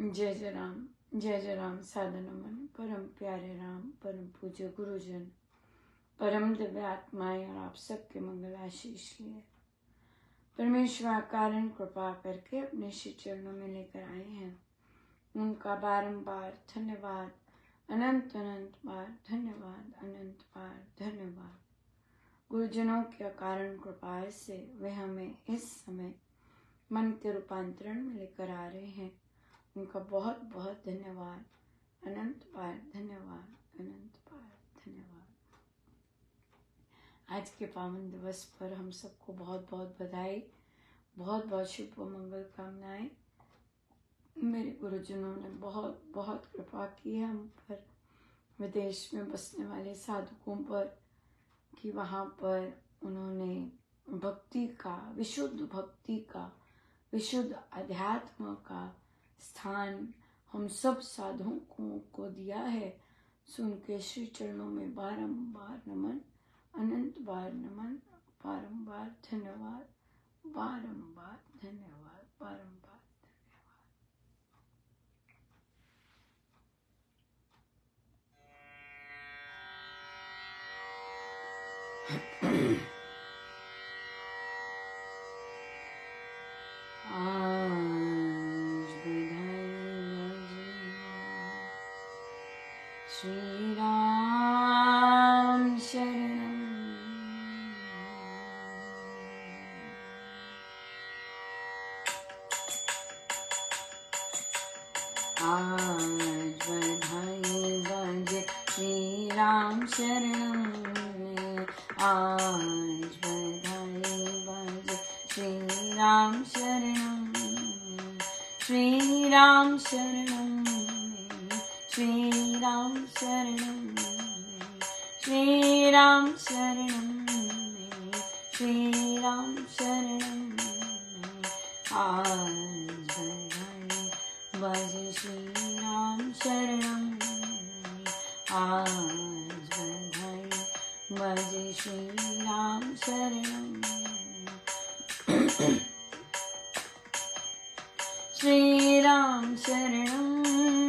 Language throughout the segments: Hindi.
जय जय राम साधु नमन। परम प्यारे राम, परम पूज्य गुरुजन, परम दिव्य आत्माएं और आप सबके मंगल आशीष लिए परमेश्वर कारण कृपा करके अपने श्री चरणों में लेकर आए हैं। उनका बारंबार धन्यवाद, अनंत अनंत बार धन्यवाद, अनंत बार धन्यवाद। गुरुजनों के अकारण कृपा से वे हमें इस समय मन के रूपांतरण में लेकर आ रहे हैं। उनका बहुत बहुत धन्यवाद, अनंत बार धन्यवाद, अनंत बार धन्यवाद। आज के पावन दिवस पर हम सबको बहुत बहुत बधाई, बहुत बहुत शुभ मंगल कामनाएं। मेरे गुरुजनों ने बहुत बहुत कृपा की है हम पर, विदेश में बसने वाले साधुओं पर, कि वहाँ पर उन्होंने भक्ति का, विशुद्ध भक्ति का, विशुद्ध अध्यात्म का स्थान हम सब साधुओं को दिया है। सुन के श्री चरणों में बारंबार नमन, अनंत बार नमन, बारंबार धन्यवाद, बारंबार धन्यवाद, बारंबार धन्यवाद। श्री राम शरणम, आज बधाई बजे श्री राम शरणम में, आज बधाई बजे श्री राम शरणम में, श्री राम शरणम में, श्री राम शरणम में, श्री राम शरणम में, श्री राम शरणम में, आज बधाई बजे श्री राम शरणम में, आज बधाई बजे श्री राम शरणम में, श्री राम शरणम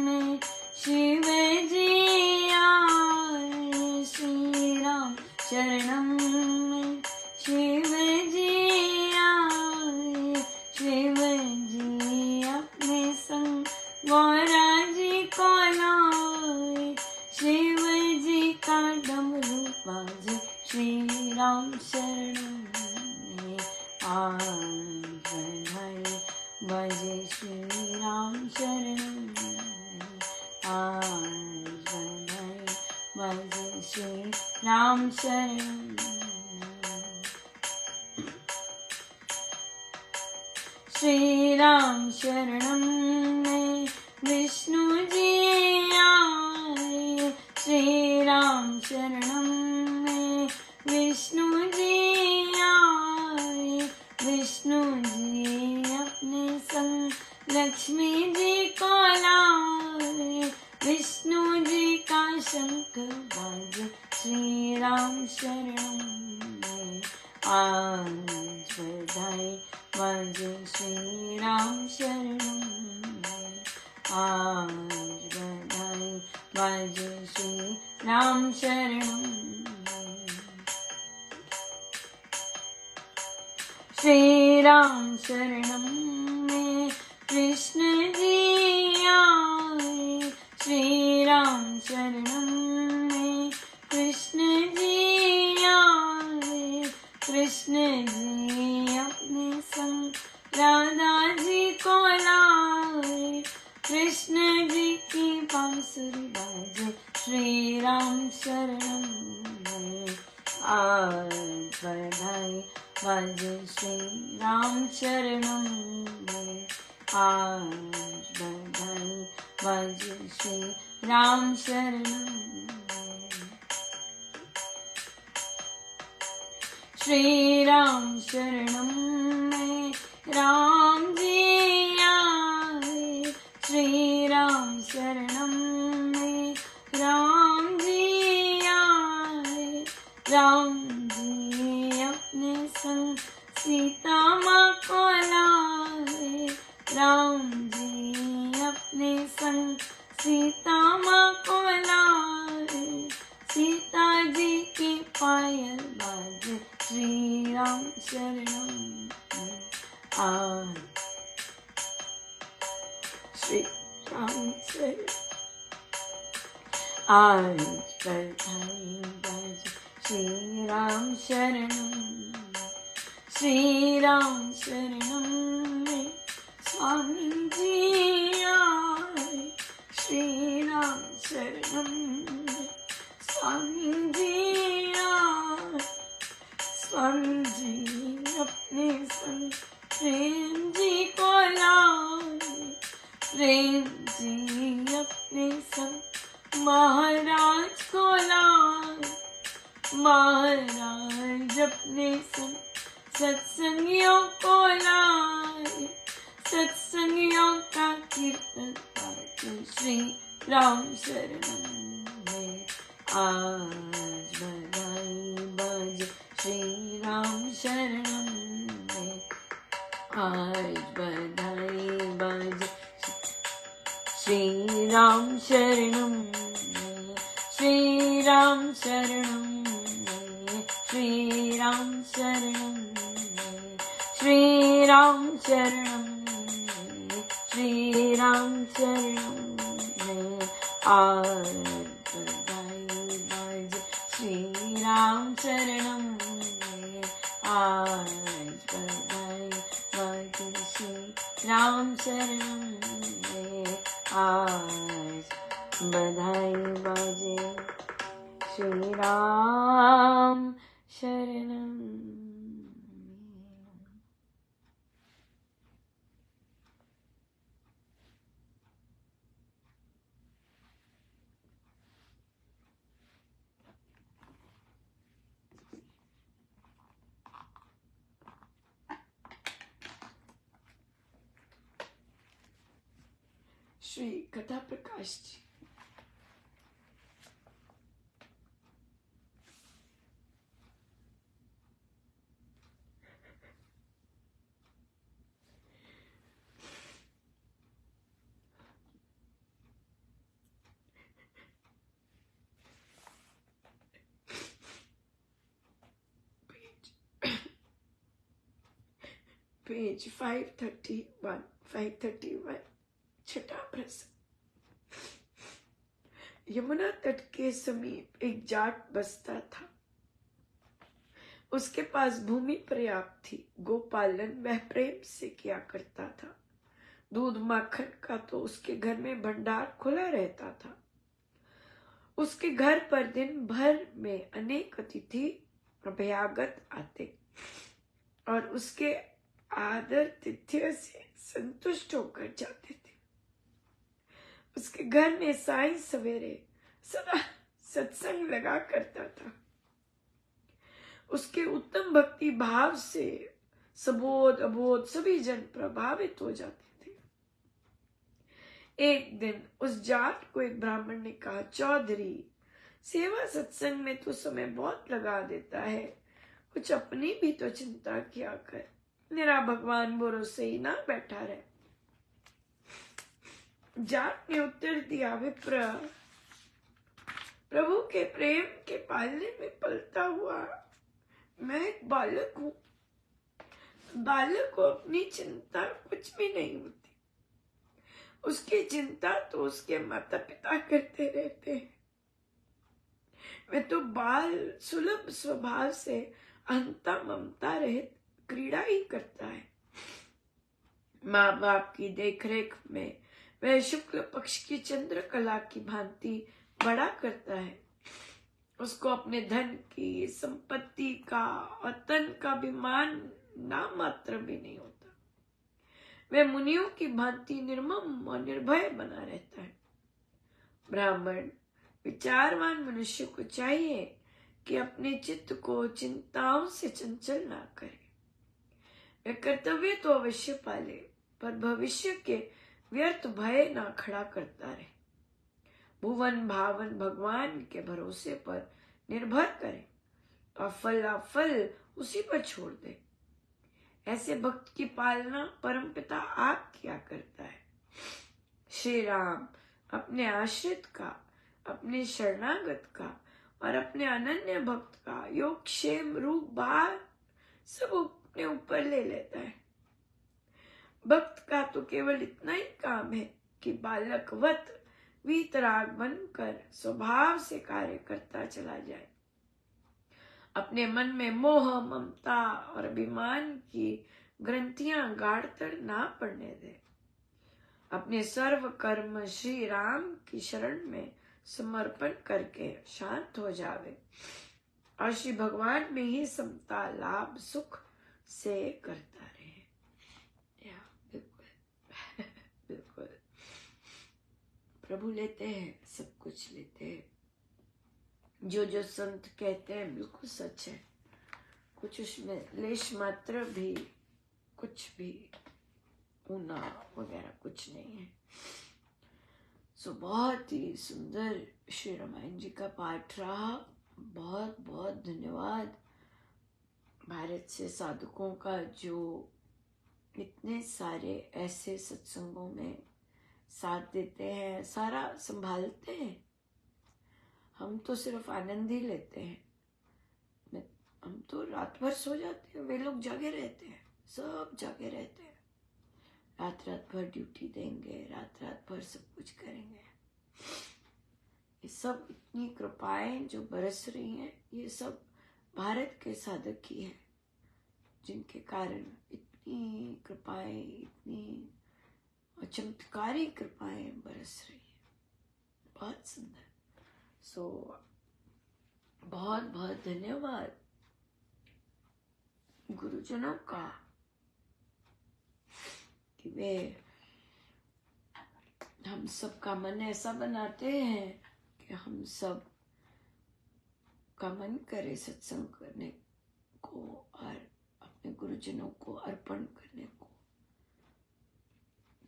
में शिव जी आए, श्री राम शरणम में शिव जी आए, शिव जी अपने संग गौरा जी को लाए, शिव जी का डमरू बाजे श्री राम शरणम में, आज बधाई बजे श्री राम शरणम में, आज बधाई बजे श्री राम शरणम में, श्री राम शरणम में विष्णु जी आए, श्री राम शरणम में विष्णु जी आए, विष्णु जी अपने संग लक्ष्मी जी को लाए, विष्णु जी का शंख बाजे श्री राम शरणम में, आज बधाई बजे श्री राम शरणम में, आज बधाई बजे श्री राम शरणम में, श्री राम शरणम में कृष्ण जी आए, श्री राम शरणम में कृष्ण जी आए, कृष्ण जी अपने संग राधा जी को लाए, कृष्ण जी की बांसुरी बाजे श्री राम शरणम में, आज बधाई बजे श्री राम शरणम में, आज बधाई बजे श्री राम शरणम में, श्री राम शरणम में राम जी आए, श्री राम शरणम में राम जी आए, राम जी अपने संग सीता माँ को लाए, राम जी अपने संग सीता माँ को लाए, सीता जी की पायल बाजे, श्री राम शरणम आए, श्री राम शरणम आज बधाई बाजे, श्री राम शरणम, श्री राम शरणम में स्वामी जी आए, श्री राम शरणम में स्वामी जी आए, स्वामी जी अपने संग प्रेम जी को लाए, प्रेम जी अपने संग महाराज को लाए, महाराज अपने संग सत्संगियों को लाए, सत्संगियों का कीर्तन पाठ श्री राम शरणम में आज बधाई बाजे, श्री राम शरणम में आज बधाई बाजे, श्री राम शरणम में, श्री राम शरणम में, श्री राम शरणम में, श्री राम शरणम में, श्री राम शरणम में आज बधाई बाजे, श्री राम शरणम में आज बधाई बाजे, श्री राम शरणम में आज बधाई बाजे, श्री राम शरणम। श्री कथा प्रकाश जी। पेज 531 छठा प्रश्न। यमुना तट के समीप एक जाट बसता था। उसके पास भूमि पर्याप्त थी। गोपालन वह प्रेम से किया करता था। दूध माखन का तो उसके घर में भंडार खुला रहता था। उसके घर पर दिन भर में अनेक अतिथि अभ्यागत आते और उसके आदर तिथ्य से संतुष्ट होकर जाते थे। उसके घर में साई सवेरे सदा सत्संग लगा करता था। उसके उत्तम भक्ति भाव से सबोध अबोध सभी जन प्रभावित हो जाते थे। एक दिन उस जाट को एक ब्राह्मण ने कहा, चौधरी, सेवा सत्संग में तो समय बहुत लगा देता है, कुछ अपनी भी तो चिंता किया कर, मेरा भगवान भरोसे ही ना बैठा रहे। जाट ने उत्तर दिया, विप्र, प्रभु के प्रेम के पालने में पलता हुआ मैं एक बालक हूं। बालक को अपनी चिंता कुछ भी नहीं होती। उसकी चिंता तो उसके माता पिता करते रहते हैं। मैं तो बाल सुलभ स्वभाव से अंता ममता रहित क्रीड़ा ही करता है। माँ बाप की देखरेख में वह शुक्ल पक्ष की चंद्रकला की भांति बड़ा करता है। उसको अपने धन की, संपत्ति का और तन का अभिमान नाम मात्र भी नहीं होता। वह मुनियों की भांति निर्मम और निर्भय बना रहता है। ब्राह्मण विचारवान मनुष्य को चाहिए कि अपने चित्त को चिंताओं से चंचल ना करे। वह कर्तव्य तो अवश्य पाले, पर भविष्य के व्यर्थ भय ना खड़ा करता रहे। भुवन भावन भगवान के भरोसे पर निर्भर करे और फल उसी पर छोड़ दे। ऐसे भक्त की पालना परमपिता आप किया करता है। श्री राम अपने आश्रित का, अपने शरणागत का और अपने अनन्य भक्त का योगक्षेम रूप भार सब अपने ऊपर ले लेता है। भक्त का तो केवल इतना ही काम है कि बालकवत वीतराग बनकर स्वभाव से कार्य करता चला जाए, अपने मन में मोह, ममता और अभिमान की ग्रंथियां गाड़कर ना पड़ने दे, अपने सर्व कर्म श्री राम की शरण में समर्पण करके शांत हो जावे और श्री भगवान में ही समता लाभ सुख से करता रहे। या बिल्कुल बिल्कुल प्रभु लेते हैं, सब कुछ लेते हैं। जो जो संत कहते हैं बिल्कुल सच है, कुछ उसमें लेश मात्र भी, कुछ भी ऊना वगैरह कुछ नहीं है। सो बहुत ही सुंदर श्री रामायण जी का पाठ रहा। बहुत बहुत धन्यवाद भारत से साधकों का, जो इतने सारे ऐसे सत्संगों में साथ देते हैं, सारा संभालते हैं। हम तो सिर्फ आनंद ही लेते हैं। हम तो रात भर सो जाते हैं, वे लोग जागे रहते हैं, सब जागे रहते हैं। रात रात भर ड्यूटी देंगे, रात रात भर सब कुछ करेंगे। ये सब इतनी कृपाएं जो बरस रही हैं, ये सब भारत के साधक ही है, जिनके कारण इतनी कृपाएं, इतनी चमत्कारी कृपाएं बरस रही है। बहुत सुंदर। सो बहुत बहुत धन्यवाद गुरुजनों का कि वे हम सब का मन ऐसा बनाते हैं कि हम सब का मन करे सत्संग करने को और अपने गुरुजनों को अर्पण करने को।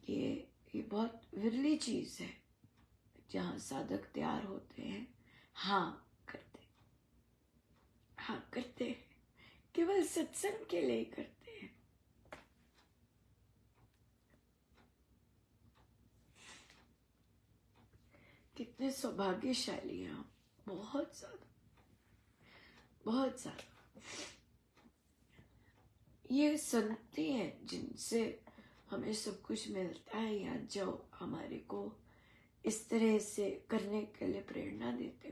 ये बहुत विरली चीज है जहाँ साधक तैयार होते हैं, हाँ करते हैं, केवल सत्संग के लिए करते हैं। कितने सौभाग्यशाली हैं हम, बहुत ज्यादा, बहुत ज्यादा। ये संगति हैं जिनसे हमें सब कुछ मिलता है, या जो हमारे को इस तरह से करने के लिए प्रेरणा देते।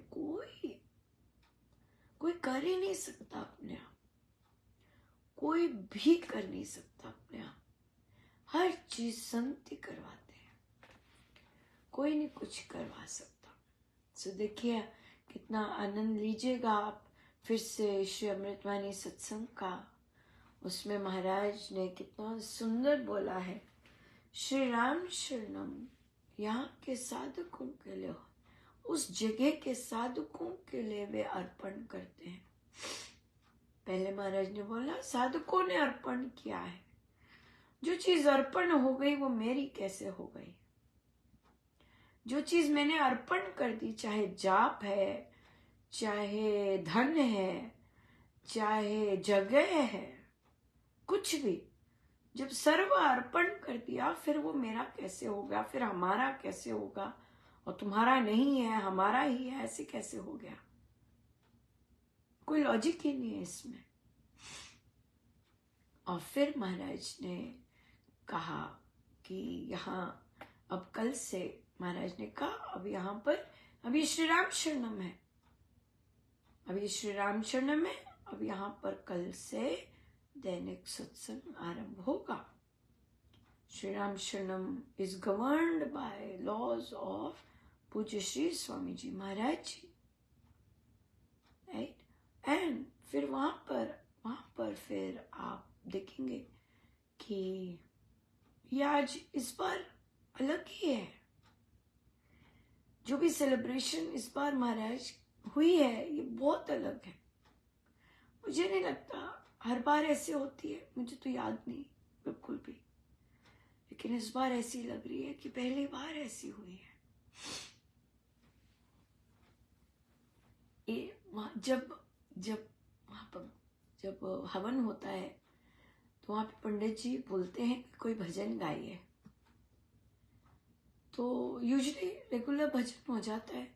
कोई कर ही नहीं सकता अपने आप, कोई भी कर नहीं सकता अपने आप। हर चीज संत ही करवाते हैं, कोई नहीं कुछ करवा सकता। सो देखिए कितना आनंद लीजिएगा आप फिर से श्री अमृतवाणी सत्संग का। उसमें महाराज ने कितना सुंदर बोला है, श्री राम शरणम यहाँ के साधकों के लिए, उस जगह के साधकों के लिए वे अर्पण करते हैं। पहले महाराज ने बोला साधकों ने अर्पण किया है, जो चीज अर्पण हो गई वो मेरी कैसे हो गई। जो चीज मैंने अर्पण कर दी, चाहे जाप है, चाहे धन है, चाहे जगह है, कुछ भी, जब सर्व अर्पण कर दिया फिर वो मेरा कैसे होगा, फिर हमारा कैसे होगा, और तुम्हारा नहीं है हमारा ही है, ऐसे कैसे हो गया। कोई लॉजिक ही नहीं है इसमें। और फिर महाराज ने कहा कि यहाँ अब कल से, महाराज ने कहा अब यहाँ पर अभी श्री राम शरणम है, अभी श्री राम शरणम है, अब यहाँ पर कल से दैनिक सत्संग आरंभ होगा। Shri Ram Sharanam is governed by laws of पूज्य श्री स्वामी जी महाराज जी, राइट। एंड फिर वहां पर फिर आप देखेंगे कि ये आज इस बार अलग ही है। जो भी सेलिब्रेशन इस बार महाराज हुई है ये बहुत अलग है। मुझे नहीं लगता हर बार ऐसे होती है, मुझे तो याद नहीं बिल्कुल भी, लेकिन इस बार ऐसी लग रही है कि पहली बार ऐसी हुई है। ये जब हवन होता है तो वहां पे पंडित जी बोलते हैं कि कोई भजन गाइए, तो यूजुअली रेगुलर भजन हो जाता है,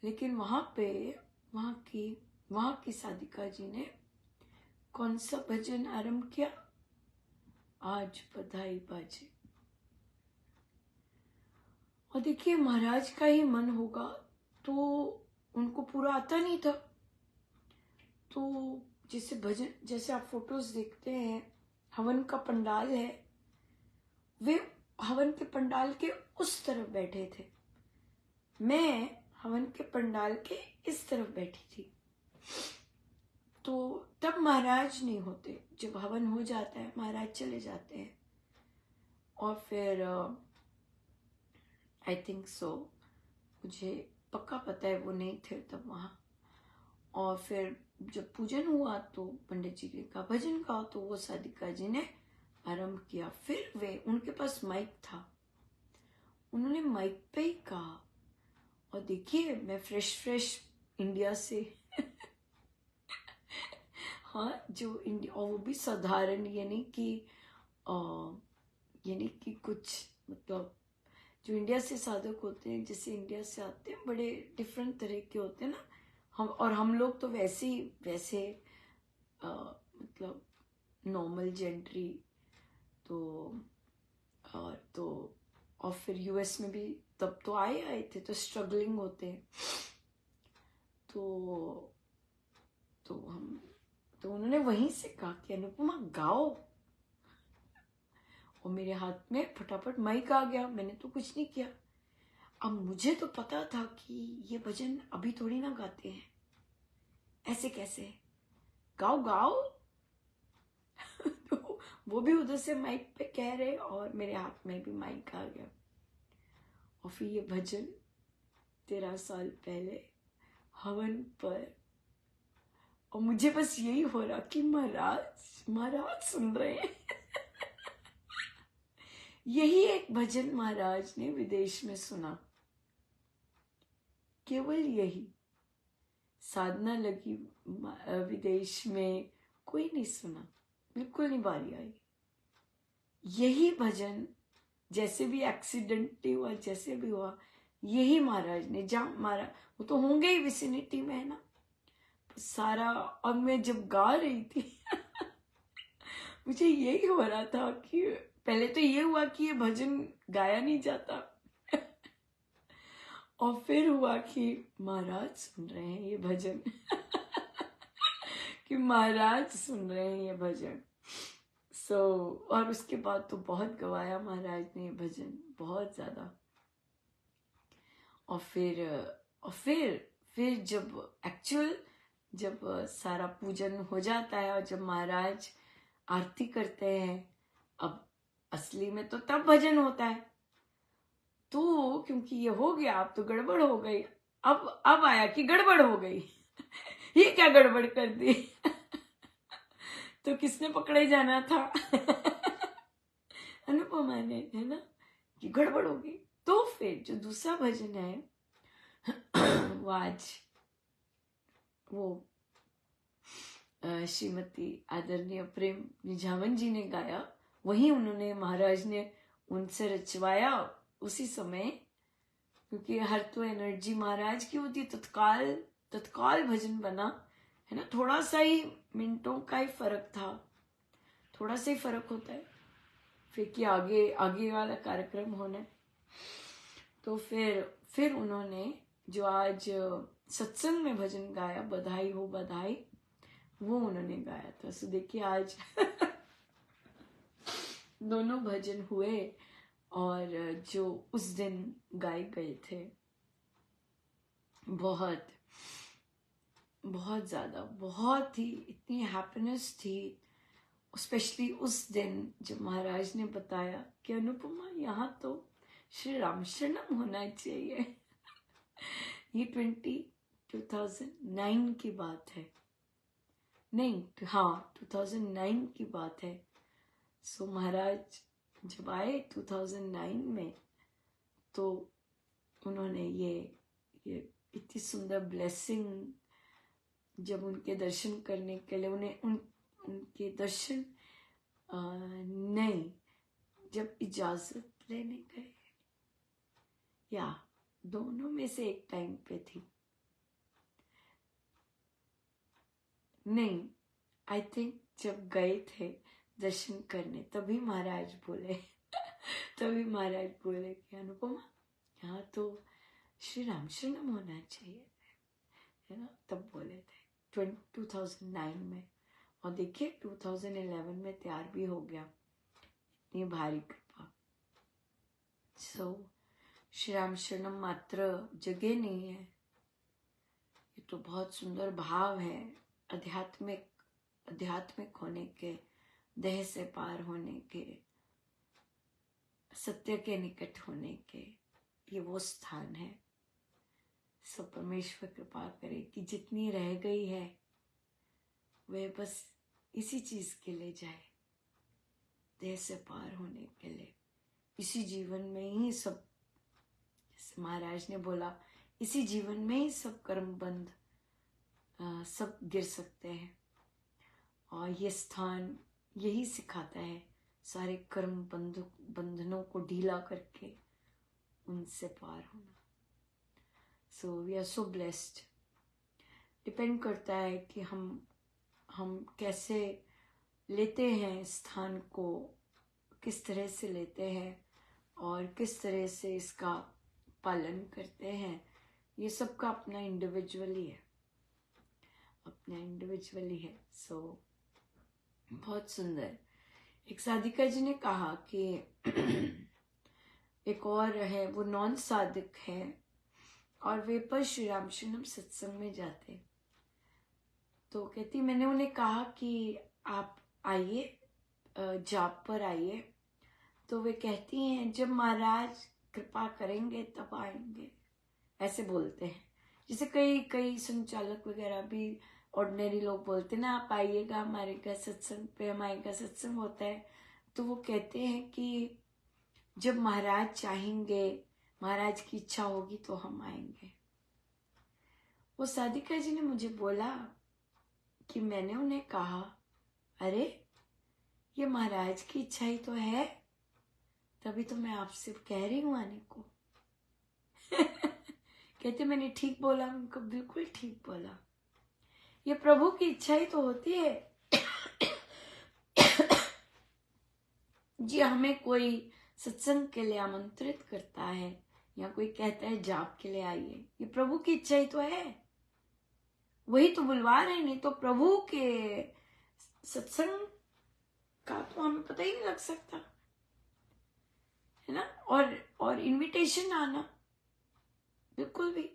लेकिन वहाँ की साधिका जी ने कौन सा भजन आरंभ किया? आज बधाई बाजे। और देखिए, महाराज का ही मन होगा तो उनको पूरा आता नहीं था। तो जैसे आप फोटोज देखते हैं, हवन का पंडाल है, वे हवन के पंडाल के उस तरफ बैठे थे, मैं हवन के पंडाल के इस तरफ बैठी थी। तो तब महाराज नहीं होते, जब हवन हो जाता है महाराज चले जाते हैं। और फिर आई थिंक सो, मुझे पक्का पता है वो नहीं थे तब वहाँ। और फिर जब पूजन हुआ तो पंडित जी ने कहा भजन गाओ, तो वो साधिका जी ने आरंभ किया। फिर उनके पास माइक था, उन्होंने माइक पे ही कहा। और देखिए, मैं फ्रेश इंडिया से हाँ, जो इंडिया, और वो भी साधारण, यानी कि कुछ मतलब जो इंडिया से साधक होते हैं, जैसे इंडिया से आते हैं, बड़े डिफरेंट तरह के होते हैं ना हम लोग तो वैसे मतलब नॉर्मल जेंट्री। और फिर यूएस में भी तब तो आए थे, तो स्ट्रगलिंग होते हैं। तो उन्होंने वहीं से कहा कि अनुपमा गाओ, और मेरे हाथ में फटाफट माइक आ गया। मैंने तो कुछ नहीं किया। अब मुझे तो पता था कि ये भजन अभी थोड़ी ना गाते हैं, ऐसे कैसे, गाओ गाओ तो वो भी उधर से माइक पे कह रहे, और मेरे हाथ में भी माइक आ गया। और फिर ये भजन 13 साल पहले हवन पर, और मुझे बस यही हो रहा कि महाराज सुन रहे हैं यही एक भजन महाराज ने विदेश में सुना, केवल यही। साधना लगी विदेश में, कोई नहीं सुना, बिल्कुल नहीं बारी आई। यही भजन, जैसे भी एक्सीडेंटली हुआ, जैसे भी हुआ, यही महाराज ने, जहाँ महाराज वो तो होंगे ही विसिनिटी में, है ना सारा। और मैं जब गा रही थी मुझे यही हो रहा था कि पहले तो ये हुआ कि ये भजन गाया नहीं जाता और फिर हुआ कि महाराज सुन रहे हैं ये भजन कि महाराज सुन रहे हैं ये भजन। और उसके बाद तो बहुत गवाया महाराज ने ये भजन, बहुत ज्यादा। और फिर जब सारा पूजन हो जाता है और जब महाराज आरती करते हैं, अब असली में तो तब भजन होता है। तो क्योंकि ये हो गया, अब तो गड़बड़ हो गई। अब आया कि गड़बड़ हो गई ये क्या गड़बड़ कर दी तो किसने पकड़े जाना था अनुपमा ने, है ना, कि गड़बड़ हो गई। तो फिर जो दूसरा भजन है वो श्रीमती आदरणीय प्रेम निझावन जी ने गाया। वही उन्होंने, महाराज ने उनसे रचवाया उसी समय, क्योंकि हर तो एनर्जी महाराज की होती है। तत्काल भजन बना, है ना। थोड़ा सा ही मिनटों का ही फर्क था, थोड़ा सा ही फर्क होता है फिर कि आगे वाला कार्यक्रम होना है। तो फिर उन्होंने जो आज सत्संग में भजन गाया, बधाई हो बधाई, वो उन्होंने गाया था। सो देखिए, आज दोनों भजन हुए, और जो उस दिन गाए गए थे, बहुत बहुत ज्यादा, बहुत ही, इतनी हैप्पीनेस थी, स्पेशली उस दिन जब महाराज ने बताया कि अनुपमा यहाँ तो श्री राम शरणम होना चाहिए ये 2009 की बात है, नहीं, हाँ 2009 की बात है। सो महाराज जब आए 2009 में, तो उन्होंने ये इतनी सुंदर ब्लेसिंग, जब उनके दर्शन करने के लिए उनके दर्शन नहीं, जब इजाजत लेने गए, या दोनों में से एक टाइम पे थी। नहीं, आई थिंक जब गए थे दर्शन करने तभी महाराज बोले तभी महाराज बोले कि अनुपमा यहाँ तो श्री राम शरणम होना चाहिए, है ना। तब बोले थे 2009 में, और देखिए 2011 में तैयार भी हो गया। इतनी भारी कृपा। सो श्री राम शरणम मात्र जगह नहीं है, ये तो बहुत सुंदर भाव है। आध्यात्मिक होने के, देह से पार होने के, सत्य के निकट होने के, ये वो स्थान है। सब परमेश्वर कृपा करे कि जितनी रह गई है वे बस इसी चीज के लिए जाए, देह से पार होने के लिए। इसी जीवन में ही सब, जैसे महाराज ने बोला, इसी जीवन में ही सब कर्म बंध सब गिर सकते हैं, और ये स्थान यही सिखाता है सारे कर्म बंधनों को ढीला करके उनसे पार होना। So we are so blessed. Depend करता है कि हम कैसे लेते हैं स्थान को, किस तरह से लेते हैं और किस तरह से इसका पालन करते हैं। ये सबका अपना इंडिविजुअली है, अपना इंडिविजुअली है। सो बहुत सुंदर। एक साधिका जी ने कहा कि एक और है, वो नॉन साधक है और वे पर श्री राम शरणम सत्संग में जाते। तो कहती, मैंने उन्हें कहा कि आप आइए, जाप पर आइए। तो वे कहती हैं जब महाराज कृपा करेंगे तब आएंगे, ऐसे बोलते हैं। जैसे कई संचालक वगैरह भी, ऑर्डिनरी लोग बोलते ना, आप आइएगा हमारे घर सत्संग पे, हमारे घर सत्संग होता है। तो वो कहते हैं कि जब महाराज चाहेंगे, महाराज की इच्छा होगी तो हम आएंगे। वो साधिका जी ने मुझे बोला कि मैंने उन्हें कहा, अरे ये महाराज की इच्छा ही तो है, तभी तो मैं आपसे कह रही हूं आने को। कहते मैंने ठीक बोला? उनको बिल्कुल ठीक बोला। ये प्रभु की इच्छा ही तो होती है। जी, हमें कोई सत्संग के लिए आमंत्रित करता है या कोई कहता है जाप के लिए आइए, ये प्रभु की इच्छा ही तो है, वही तो बुलवा रहे। नहीं तो प्रभु के सत्संग का तो हमें पता ही नहीं लग सकता, है ना। और इनविटेशन आना बिल्कुल भी।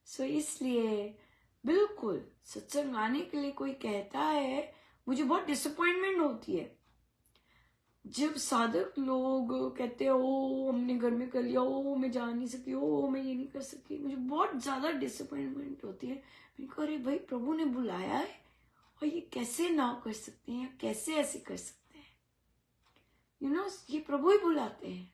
सो इसलिए बिल्कुल सत्संग आने के लिए कोई कहता है, मुझे बहुत डिसअपॉइंटमेंट होती है जब साधक लोग कहते हैं ओ हमने घर में कर लिया, ओ मैं जा नहीं सकी, ओ मैं ये नहीं कर सकी। मुझे बहुत ज्यादा डिसअपॉइंटमेंट होती है। मैंने कहा अरे भाई, प्रभु ने बुलाया है और ये कैसे ना कर सकते हैं, कैसे ऐसे कर सकते हैं, यू नो, ये प्रभु ही बुलाते हैं।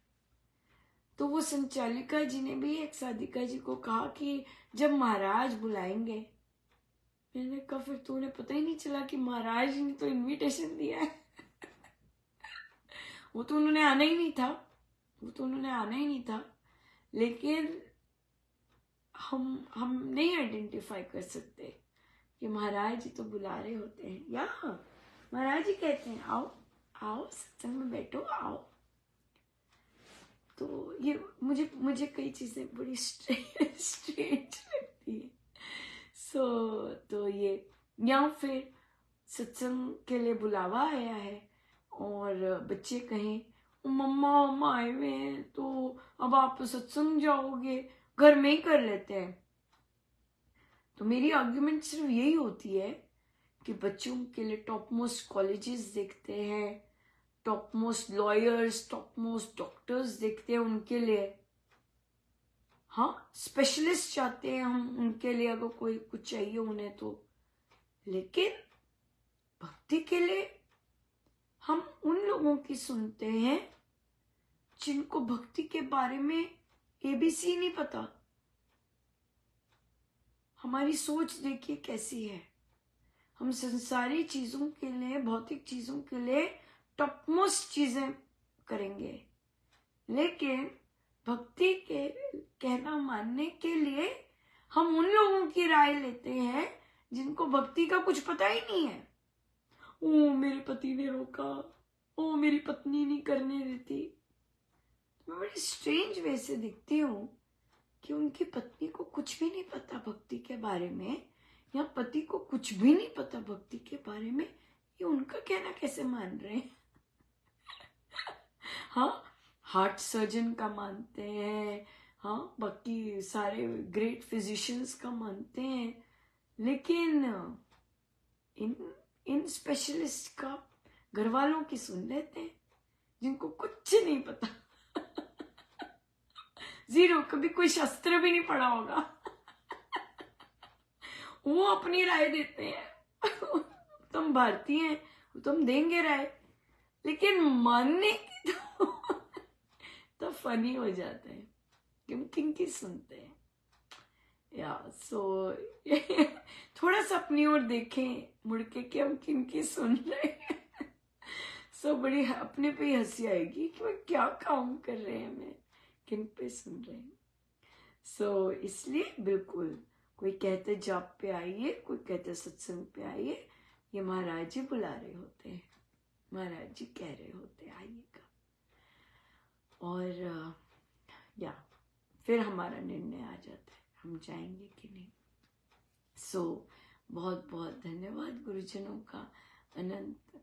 तो वो संचालिका जी ने भी एक साधिका जी को कहा कि जब महाराज बुलाएंगे। मैंने कहा फिर तो उन्हें पता ही नहीं चला कि महाराज ने तो इनविटेशन दिया है। वो तो उन्होंने आना ही नहीं था, लेकिन हम नहीं आइडेंटिफाई कर सकते कि महाराज जी तो बुला रहे होते हैं, या महाराज जी कहते हैं आओ आओ सत्संग में बैठो आओ। तो ये मुझे कई चीजें बड़ी स्ट्रेंज लगती है। तो ये, या फिर सत्संग के लिए बुलावा आया है और बच्चे कहें मम्मा मम्मा आए हुए हैं तो अब आप सत्संग जाओगे, घर में ही कर लेते हैं। तो मेरी आर्ग्यूमेंट सिर्फ यही होती है कि बच्चों के लिए टॉप मोस्ट कॉलेजेस देखते हैं, top most lawyers, top most doctors देखते हैं उनके लिए। हाँ, स्पेशलिस्ट चाहते हैं हम उनके लिए, अगर कोई कुछ चाहिए उन्हें तो। लेकिन भक्ति के लिए हम उन लोगों की सुनते हैं जिनको भक्ति के बारे में एबीसी नहीं पता। हमारी सोच देखिए कैसी है। हम संसारी चीजों के लिए, भौतिक चीजों के लिए टॉप मोस्ट चीजें करेंगे, लेकिन भक्ति के कहना मानने के लिए हम उन लोगों की राय लेते हैं जिनको भक्ति का कुछ पता ही नहीं है। ओ मेरे पति ने रोका, ओ मेरी पत्नी नहीं करने देती। मैं बड़ी स्ट्रेंज वे से दिखती हूँ कि उनकी पत्नी को कुछ भी नहीं पता भक्ति के बारे में, या पति को कुछ भी नहीं पता भक्ति के बारे में। ये उनका कहना कैसे मान रहे हैं? हाँ, हार्ट सर्जन का मानते हैं, हाँ, बाकी सारे ग्रेट फिजिशियंस का मानते हैं, लेकिन इन स्पेशलिस्ट का घर वालों की सुन लेते हैं जिनको कुछ नहीं पता। जीरो, कभी कोई शास्त्र भी नहीं पढ़ा होगा। वो अपनी राय देते हैं। तुम भारतीय हैं, तुम देंगे राय, लेकिन मानने की तो फनी हो जाते हैं कि हम किनकी सुनते हैं। या सो थोड़ा सा अपनी ओर देखें मुड़ के कि हम किनकी सुन रहे हैं। सो बड़ी अपने पे ही हंसी आएगी कि मैं क्या काम कर रहे हैं, मैं किन पे सुन रहे हैं। सो इसलिए बिल्कुल, कोई कहते जाप पे आइए, कोई कहते सत्संग पे आइए, ये महाराज जी बुला रहे होते हैं, महाराज जी कह रहे होते हैं आइएगा। और या फिर हमारा निर्णय आ जाता है हम जाएंगे कि नहीं। सो बहुत बहुत धन्यवाद गुरुजनों का, अनंत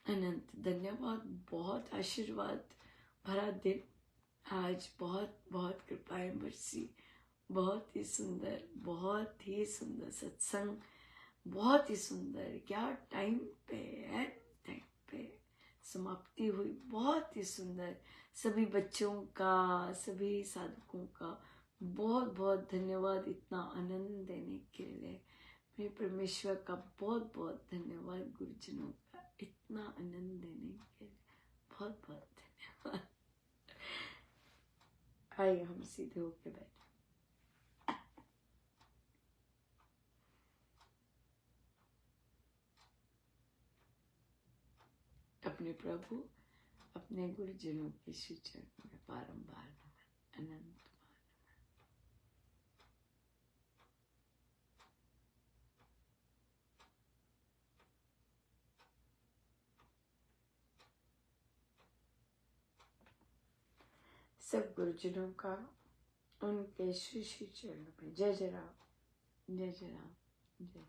अनंत धन्यवाद। बहुत आशीर्वाद भरा दिन आज, बहुत बहुत कृपाएं बरसी, बहुत ही सुंदर सत्संग, बहुत ही सुंदर। क्या टाइम पे समाप्ति हुई, बहुत ही सुंदर। सभी बच्चों का, सभी साधकों का बहुत बहुत धन्यवाद इतना आनंद देने के लिए। मेरे परमेश्वर का बहुत बहुत धन्यवाद, गुरुजनों का इतना आनंद देने के लिए बहुत बहुत धन्यवाद। आइए हम सीधे होके बैठे। अपने प्रभु, अपने गुरुजनों के श्री चरणों में बारंबार नमन, अनंत। सब गुरुजनों का उनके श्री श्री चरणों में जय जय राम, जय जय राम, जय।